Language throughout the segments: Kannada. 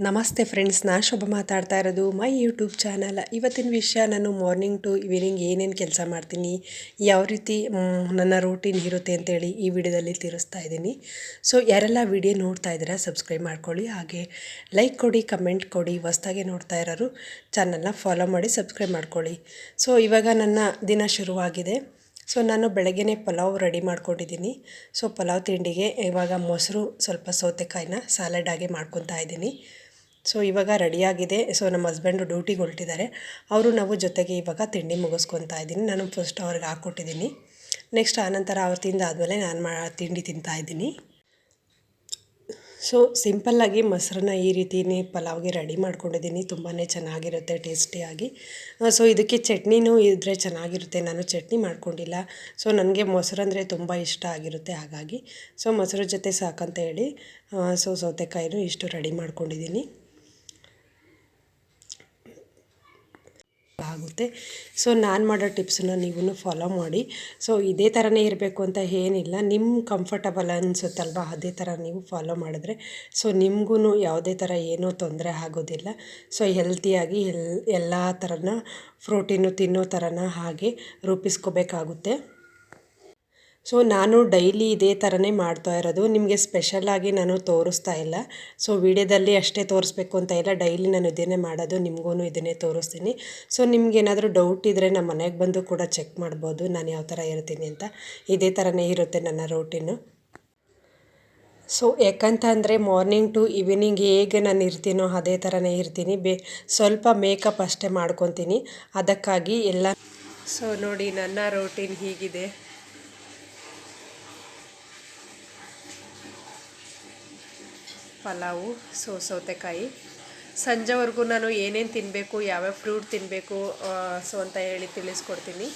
ನಮಸ್ತೆ ಫ್ರೆಂಡ್ಸ್, ನಾನು ಶುಭ ಮಾತಾಡ್ತಾ ಇರೋದು ಮೈ ಯೂಟ್ಯೂಬ್ ಚಾನಲ್. ಇವತ್ತಿನ ವಿಷಯ, ನಾನು ಮಾರ್ನಿಂಗ್ ಟು ಈವ್ನಿಂಗ್ ಏನೇನು ಕೆಲಸ ಮಾಡ್ತೀನಿ, ಯಾವ ರೀತಿ ನನ್ನ ರೂಟೀನ್ ಇರುತ್ತೆ ಅಂತೇಳಿ ಈ ವಿಡಿಯೋದಲ್ಲಿ ತಿಳಿಸ್ತಾ ಇದ್ದೀನಿ. ಸೊ ಯಾರೆಲ್ಲ ವಿಡಿಯೋ ನೋಡ್ತಾ ಇದ್ದೀರಾ ಸಬ್ಸ್ಕ್ರೈಬ್ ಮಾಡ್ಕೊಳ್ಳಿ, ಹಾಗೆ ಲೈಕ್ ಕೊಡಿ, ಕಮೆಂಟ್ ಕೊಡಿ. ಹೊಸ್ದಾಗೆ ನೋಡ್ತಾ ಇರೋರು ಚಾನಲ್ನ ಫಾಲೋ ಮಾಡಿ ಸಬ್ಸ್ಕ್ರೈಬ್ ಮಾಡ್ಕೊಳ್ಳಿ. ಸೊ ಇವಾಗ ನನ್ನ ದಿನ ಶುರುವಾಗಿದೆ. ಸೊ ನಾನು ಬೆಳಗ್ಗೆನೇ ಪಲಾವ್ ರೆಡಿ ಮಾಡ್ಕೊಂಡಿದ್ದೀನಿ. ಸೊ ಪಲಾವ್ ತಿಂಡಿಗೆ ಇವಾಗ ಮೊಸರು, ಸ್ವಲ್ಪ ಸೌತೆಕಾಯಿನ ಸಾಲಡ್ ಆಗಿ ಮಾಡ್ಕೊತಾ ಇದ್ದೀನಿ. ಸೊ ಇವಾಗ ರೆಡಿಯಾಗಿದೆ. ಸೊ ನಮ್ಮ ಹಸ್ಬೆಂಡು ಡ್ಯೂಟಿಗೆ ಹೊರಟಿದ್ದಾರೆ. ನಾವು ಜೊತೆಗೆ ಇವಾಗ ತಿಂಡಿ ಮುಗಿಸ್ಕೊತಾ ಇದ್ದೀನಿ. ನಾನು ಫಸ್ಟ್ ಅವ್ರಿಗೆ ಹಾಕ್ಕೊಟ್ಟಿದ್ದೀನಿ. ನೆಕ್ಸ್ಟ್ ಆನಂತರ ಅವ್ರು ತಿಂದಾದಮೇಲೆ ನಾನು ತಿಂಡಿ ತಿಂತಾಯಿದ್ದೀನಿ. ಸೊ ಸಿಂಪಲ್ಲಾಗಿ ಮೊಸರನ್ನ ಈ ರೀತಿಯೇ ಪಲಾವ್ಗೆ ರೆಡಿ ಮಾಡ್ಕೊಂಡಿದ್ದೀನಿ. ತುಂಬಾ ಚೆನ್ನಾಗಿರುತ್ತೆ, ಟೇಸ್ಟಿಯಾಗಿ. ಸೊ ಇದಕ್ಕೆ ಚಟ್ನಿನೂ ಇದ್ದರೆ ಚೆನ್ನಾಗಿರುತ್ತೆ. ನಾನು ಚಟ್ನಿ ಮಾಡ್ಕೊಂಡಿಲ್ಲ. ಸೊ ನನಗೆ ಮೊಸರಂದರೆ ತುಂಬ ಇಷ್ಟ ಆಗಿರುತ್ತೆ, ಹಾಗಾಗಿ ಸೊ ಮೊಸರು ಜೊತೆ ಸಾಕಂತ ಹೇಳಿ ಸೌತೆಕಾಯಿನೂ ಇಷ್ಟು ರೆಡಿ ಮಾಡ್ಕೊಂಡಿದ್ದೀನಿ. ಆಗುತ್ತೆ. ಸೊ ನಾನು ಮಾಡೋ ಟಿಪ್ಸನ್ನ ನೀವು ಫಾಲೋ ಮಾಡಿ. ಸೊ ಇದೇ ಥರನೇ ಇರಬೇಕು ಅಂತ ಏನಿಲ್ಲ, ನಿಮ್ಮ ಕಂಫರ್ಟಬಲ್ ಅನಿಸುತ್ತಲ್ವ ಅದೇ ಥರ ನೀವು ಫಾಲೋ ಮಾಡಿದ್ರೆ ಸೊ ನಿಮಗೂ ಯಾವುದೇ ಥರ ಏನೂ ತೊಂದರೆ ಆಗೋದಿಲ್ಲ. ಸೊ ಹೆಲ್ತಿಯಾಗಿ ಎಲ್ಲ ಥರನ ಪ್ರೋಟೀನು ತಿನ್ನೋ ಥರನ ಹಾಗೆ ರೂಪಿಸ್ಕೋಬೇಕಾಗುತ್ತೆ. ಸೊ ನಾನು ಡೈಲಿ ಇದೇ ಥರನೇ ಮಾಡ್ತಾ ಇರೋದು. ನಿಮಗೆ ಸ್ಪೆಷಲಾಗಿ ನಾನು ತೋರಿಸ್ತಾ ಇಲ್ಲ. ಸೊ ವಿಡಿಯೋದಲ್ಲಿ ಅಷ್ಟೇ ತೋರಿಸ್ಬೇಕು ಅಂತ ಇಲ್ಲ, ಡೈಲಿ ನಾನು ಇದನ್ನೇ ಮಾಡೋದು, ನಿಮಗೂ ಇದನ್ನೇ ತೋರಿಸ್ತೀನಿ. ಸೊ ನಿಮ್ಗೇನಾದರೂ ಡೌಟ್ ಇದ್ದರೆ ನಮ್ಮ ಮನೆಗೆ ಬಂದು ಕೂಡ ಚೆಕ್ ಮಾಡ್ಬೋದು ನಾನು ಯಾವ ಥರ ಇರ್ತೀನಿ ಅಂತ. ಇದೇ ಥರನೇ ಇರುತ್ತೆ ನನ್ನ ರೂಟೀನು. ಸೊ ಯಾಕಂತ ಅಂದರೆ ಮಾರ್ನಿಂಗ್ ಟು ಈವ್ನಿಂಗ್ ಹೇಗೆ ನಾನು ಇರ್ತೀನೋ ಅದೇ ಥರನೇ ಇರ್ತೀನಿ. ಸ್ವಲ್ಪ ಮೇಕಪ್ ಅಷ್ಟೇ ಮಾಡ್ಕೊತೀನಿ, ಅದಕ್ಕಾಗಿ ಎಲ್ಲ. ಸೊ ನೋಡಿ, ನನ್ನ ರೂಟೀನ್ ಹೀಗಿದೆ. ಪಲಾವು, ಸೌತೆಕಾಯಿ. ಸಂಜೆವರೆಗೂ ನಾನು ಏನೇನು ತಿನ್ನಬೇಕು, ಯಾವ್ಯಾವ ಫ್ರೂಟ್ ತಿನ್ನಬೇಕು ಸೊ ಅಂತ ಹೇಳಿ ತಿಳಿಸ್ಕೊಡ್ತೀನಿ.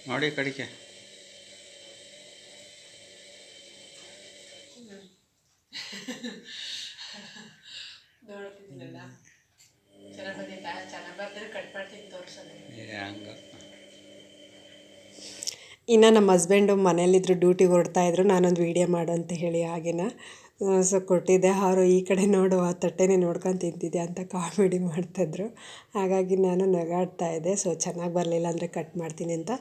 ನೋಡಿ ಕಡಿಕೆ ನೋಡ್ತಿದ್ದೀನಲ್ಲ, ಚೆನ್ನಾಗಿ ಬಂದಿಲ್ಲ. ಚೆನ್ನಾಗಿ ಬರ್ತಾರೆ, ಕಟ್ ಮಾಡ್ತೀನಿ, ತೋರಿಸೋದು. ಇನ್ನು ನಮ್ಮ ಹಸ್ಬೆಂಡು ಮನೇಲಿದ್ರು, ಡ್ಯೂಟಿಗೆ ಹೊರಡ್ತಾಯಿದ್ರು. ನಾನೊಂದು ವೀಡಿಯೋ ಮಾಡು ಅಂತ ಹೇಳಿ ಹಾಗೇನ ಸೊ ಕೊಟ್ಟಿದ್ದೆ. ಅವರು ಈ ಕಡೆ ನೋಡು, ಆ ತಟ್ಟೆನೇ ನೋಡ್ಕೊಂಡು ತಿಂತಿದ್ದೆ ಅಂತ ಕಾಮಿಡಿ ಮಾಡ್ತಾಯಿದ್ರು. ಹಾಗಾಗಿ ನಾನು ನಗಾಡ್ತಾ ಇದ್ದೆ. ಸೊ ಚೆನ್ನಾಗಿ ಬರಲಿಲ್ಲ ಅಂದರೆ ಕಟ್ ಮಾಡ್ತೀನಿ ಅಂತ.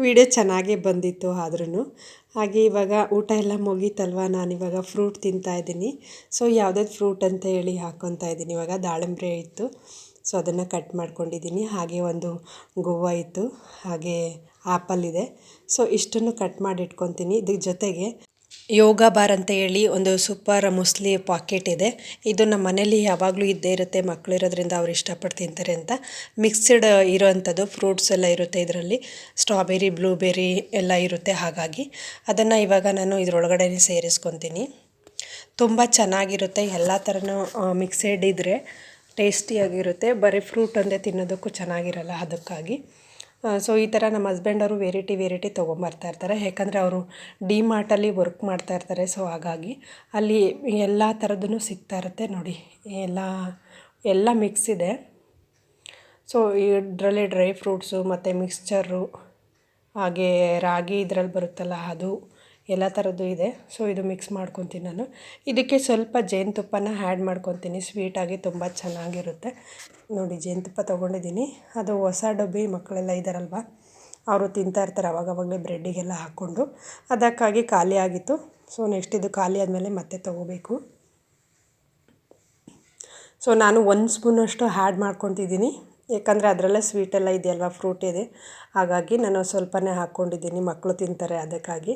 ವೀಡಿಯೋ ಚೆನ್ನಾಗೇ ಬಂದಿತ್ತು ಆದ್ರೂ. ಹಾಗೆ ಇವಾಗ ಊಟ ಎಲ್ಲ ಮುಗೀತಲ್ವ, ನಾನಿವಾಗ ಫ್ರೂಟ್ ತಿಂತಾಯಿದ್ದೀನಿ. ಸೊ ಯಾವುದಾದ್ರು ಫ್ರೂಟ್ ಅಂತ ಹೇಳಿ ಹಾಕ್ಕೊತಾ ಇದ್ದೀನಿ. ಇವಾಗ ದಾಳಿಂಬೆ ಇತ್ತು, ಸೊ ಅದನ್ನು ಕಟ್ ಮಾಡ್ಕೊಂಡಿದ್ದೀನಿ. ಹಾಗೆ ಒಂದು ಗೋವಾ ಇತ್ತು, ಹಾಗೆ ಆ್ಯಪಲ್ ಇದೆ. ಸೊ ಇಷ್ಟನ್ನು ಕಟ್ ಮಾಡಿ ಇಟ್ಕೊತೀನಿ. ಇದ್ರ ಜೊತೆಗೆ ಯೋಗ ಬಾರ್ ಅಂತ ಹೇಳಿ ಒಂದು ಸೂಪರ್ ಮುಸ್ಲಿ ಪಾಕೆಟ್ ಇದೆ. ಇದು ನಮ್ಮ ಮನೇಲಿ ಯಾವಾಗಲೂ ಇದ್ದೇ ಇರುತ್ತೆ. ಮಕ್ಕಳು ಇರೋದ್ರಿಂದ ಅವ್ರು ಇಷ್ಟಪಟ್ಟು ತಿಂತಾರೆ ಅಂತ. ಮಿಕ್ಸ್ಡ್ ಇರೋವಂಥದ್ದು ಫ್ರೂಟ್ಸ್ ಎಲ್ಲ ಇರುತ್ತೆ ಇದರಲ್ಲಿ. ಸ್ಟ್ರಾಬೆರಿ, ಬ್ಲೂಬೆರಿ ಎಲ್ಲ ಇರುತ್ತೆ. ಹಾಗಾಗಿ ಅದನ್ನು ಇವಾಗ ನಾನು ಇದರೊಳಗಡೆ ಸೇರಿಸ್ಕೊತೀನಿ. ತುಂಬ ಚೆನ್ನಾಗಿರುತ್ತೆ. ಎಲ್ಲ ಥರನೂ ಮಿಕ್ಸೆಡ್ ಇದ್ದರೆ ಟೇಸ್ಟಿಯಾಗಿರುತ್ತೆ. ಬರೀ ಫ್ರೂಟ್ ಒಂದೇ ತಿನ್ನೋದಕ್ಕೂ ಚೆನ್ನಾಗಿರಲ್ಲ, ಅದಕ್ಕಾಗಿ ಸೊ ಈ ಥರ ನಮ್ಮ ಹಸ್ಬೆಂಡ್ ಅವರು ವೆರೈಟಿ ತೊಗೊಂಬರ್ತಾಯಿರ್ತಾರೆ. ಯಾಕಂದರೆ ಅವರು ಡಿ-ಮಾರ್ಟಲ್ಲಿ ವರ್ಕ್ ಮಾಡ್ತಾಯಿರ್ತಾರೆ. ಸೊ ಹಾಗಾಗಿ ಅಲ್ಲಿ ಎಲ್ಲ ಥರದ್ದೂ ಸಿಗ್ತಾ ಇರುತ್ತೆ. ನೋಡಿ, ಎಲ್ಲ ಮಿಕ್ಸ್ ಇದೆ. ಸೊ ಇದರಲ್ಲಿ ಡ್ರೈ ಫ್ರೂಟ್ಸು ಮತ್ತು ಮಿಕ್ಸ್ಚರು, ಹಾಗೆ ರಾಗಿ ಇದರಲ್ಲಿ ಬರುತ್ತಲ್ಲ ಅದು, ಎಲ್ಲ ಥರದ್ದು ಇದೆ. ಸೊ ಇದು ಮಿಕ್ಸ್ ಮಾಡ್ಕೊತೀನಿ ನಾನು. ಇದಕ್ಕೆ ಸ್ವಲ್ಪ ಜೇನುತುಪ್ಪನ ಆ್ಯಡ್ ಮಾಡ್ಕೊತೀನಿ. ಸ್ವೀಟಾಗಿ ತುಂಬ ಚೆನ್ನಾಗಿರುತ್ತೆ. ನೋಡಿ, ಜೇನುತುಪ್ಪ ತೊಗೊಂಡಿದ್ದೀನಿ. ಅದು ಹೊಸ ಡಬ್ಬಿ, ಮಕ್ಕಳೆಲ್ಲ ಇದ್ದಾರಲ್ವ, ಅವರು ತಿಂತಾಯಿರ್ತಾರೆ ಅವಾಗವಾಗಲೇ ಬ್ರೆಡ್ಡಿಗೆಲ್ಲ ಹಾಕ್ಕೊಂಡು. ಅದಕ್ಕಾಗಿ ಖಾಲಿ ಆಗಿತ್ತು. ಸೊ ನೆಕ್ಸ್ಟ್ ಇದು ಖಾಲಿ ಆದಮೇಲೆ ಮತ್ತೆ ತೊಗೋಬೇಕು. ಸೊ ನಾನು 1 ಸ್ಪೂನಷ್ಟು ಆ್ಯಡ್ ಮಾಡ್ಕೊತಿದ್ದೀನಿ. ಯಾಕಂದರೆ ಅದರಲ್ಲೇ ಸ್ವೀಟೆಲ್ಲ ಇದೆಯಲ್ವ, ಫ್ರೂಟ್ ಇದೆ. ಹಾಗಾಗಿ ನಾನು ಸ್ವಲ್ಪನೇ ಹಾಕ್ಕೊಂಡಿದ್ದೀನಿ. ಮಕ್ಕಳು ತಿಂತಾರೆ, ಅದಕ್ಕಾಗಿ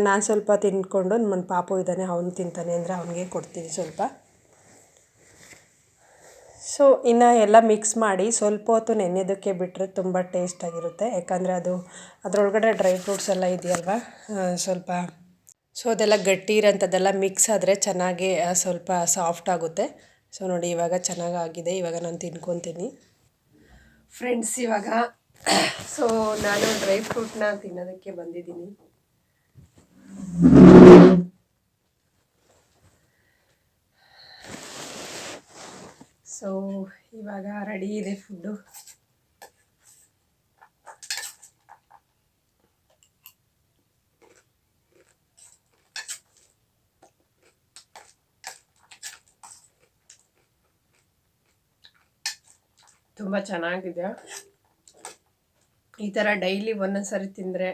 ನಾನು ಸ್ವಲ್ಪ ತಿಂದ್ಕೊಂಡು, ನನ್ನ ಪಾಪು ಇದ್ದಾನೆ, ಅವನು ತಿಂತಾನೆ ಅಂದರೆ ಅವನಿಗೆ ಕೊಡ್ತೀನಿ ಸ್ವಲ್ಪ. ಸೊ ಇನ್ನು ಎಲ್ಲ ಮಿಕ್ಸ್ ಮಾಡಿ ಸ್ವಲ್ಪ ಹೊತ್ತು ನೆನೆಯೋದಕ್ಕೆ ಬಿಟ್ಟರೆ ತುಂಬ ಟೇಸ್ಟಾಗಿರುತ್ತೆ. ಯಾಕಂದರೆ ಅದರೊಳಗಡೆ ಡ್ರೈ ಫ್ರೂಟ್ಸ್ ಎಲ್ಲ ಇದೆಯಲ್ವ, ಸ್ವಲ್ಪ ಸೊ ಅದೆಲ್ಲ ಗಟ್ಟಿ ಇರೋಂಥದ್ದೆಲ್ಲ ಮಿಕ್ಸ್ ಆದರೆ ಚೆನ್ನಾಗಿ ಸ್ವಲ್ಪ ಸಾಫ್ಟ್ ಆಗುತ್ತೆ. ಸೊ ನೋಡಿ, ಇವಾಗ ಚೆನ್ನಾಗಾಗಿದೆ. ಇವಾಗ ನಾನು ತಿನ್ಕೊತೀನಿ ಫ್ರೆಂಡ್ಸ್. ಇವಾಗ ಸೊ ನಾನು ಡ್ರೈ ಫ್ರೂಟ್ನ ತಿನ್ನೋದಕ್ಕೆ ಬಂದಿದ್ದೀನಿ. ಸೊ ಇವಾಗ ರೆಡಿ ಇದೆ ಫುಡ್ಡು. ತುಂಬ ಚೆನ್ನಾಗಿದೆ. ಈ ಥರ ಡೈಲಿ ಒಂದೊಂದು ಸರಿ ತಿಂದರೆ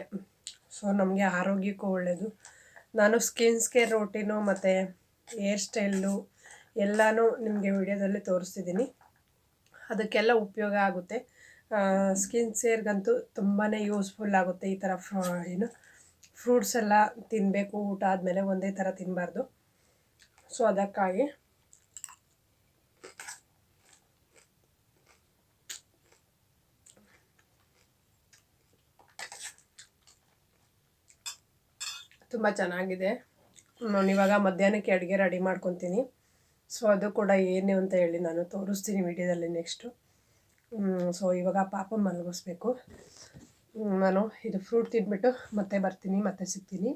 ಸೊ ನಮಗೆ ಆರೋಗ್ಯಕ್ಕೂ ಒಳ್ಳೆಯದು. ನಾನು ಸ್ಕಿನ್ ಕೇರ್ ರೋಟೀನು ಮತ್ತು ಹೇರ್ ಸ್ಟೈಲು ಎಲ್ಲನೂ ನಿಮಗೆ ವಿಡಿಯೋದಲ್ಲಿ ತೋರಿಸ್ತಿದ್ದೀನಿ. ಅದಕ್ಕೆಲ್ಲ ಉಪಯೋಗ ಆಗುತ್ತೆ. ಸ್ಕಿನ್ ಕೇರ್ಗಂತೂ ತುಂಬಾ ಯೂಸ್ಫುಲ್ ಆಗುತ್ತೆ. ಈ ಥರ ಫ್ರೂಟ್ಸ್ ಎಲ್ಲ ತಿನ್ನಬೇಕು. ಊಟ ಆದಮೇಲೆ ಒಂದೇ ಥರ ತಿನ್ನಬಾರ್ದು. ಸೊ ಅದಕ್ಕಾಗಿ ತುಂಬ ಚೆನ್ನಾಗಿದೆ. ನಾನು ಇವಾಗ ಮಧ್ಯಾಹ್ನಕ್ಕೆ ಅಡುಗೆ ರೆಡಿ ಮಾಡ್ಕೊತೀನಿ. ಸೊ ಅದು ಕೂಡ ಏನು ಅಂತ ಹೇಳಿ ನಾನು ತೋರಿಸ್ತೀನಿ ವಿಡಿಯೋದಲ್ಲಿ ನೆಕ್ಸ್ಟು. ಸೊ ಇವಾಗ ಪಾಪ ಮಲಗಿಸ್ಬೇಕು. ನಾನು ಇದು ಫ್ರೂಟ್ ತಿಂದ್ಬಿಟ್ಟು ಮತ್ತೆ ಬರ್ತೀನಿ, ಮತ್ತೆ ಸಿಗ್ತೀನಿ.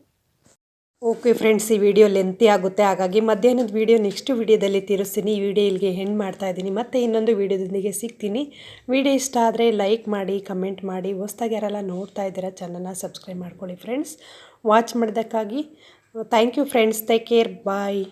ಓಕೆ ಫ್ರೆಂಡ್ಸ್, ಈ ವಿಡಿಯೋ ಲೆಂತಿ ಆಗುತ್ತೆ, ಹಾಗಾಗಿ ಮಧ್ಯಾಹ್ನದ ವಿಡಿಯೋ ನೆಕ್ಸ್ಟ್ ವಿಡಿಯೋದಲ್ಲಿ ತಿಳಿಸ್ತೀನಿ. ಈ ವಿಡಿಯೋ ಇಲ್ಲಿಗೆ ಎಂಡ್ ಮಾಡ್ತಾ ಇದ್ದೀನಿ. ಮತ್ತೆ ಇನ್ನೊಂದು ವಿಡಿಯೋದೊಂದಿಗೆ ಸಿಗ್ತೀನಿ. ವಿಡಿಯೋ ಇಷ್ಟ ಆದರೆ ಲೈಕ್ ಮಾಡಿ, ಕಮೆಂಟ್ ಮಾಡಿ. ಹೊಸ್ದಾಗಿ ಯಾರೆಲ್ಲ ನೋಡ್ತಾ ಇದ್ದೀರಾ ಚಾನಲ್ನ ಸಬ್ಸ್ಕ್ರೈಬ್ ಮಾಡ್ಕೊಳ್ಳಿ ಫ್ರೆಂಡ್ಸ್. ವಾಚ್ ಮಾಡಿದ್ದಕ್ಕಾಗಿ thank you friends. Take care, bye.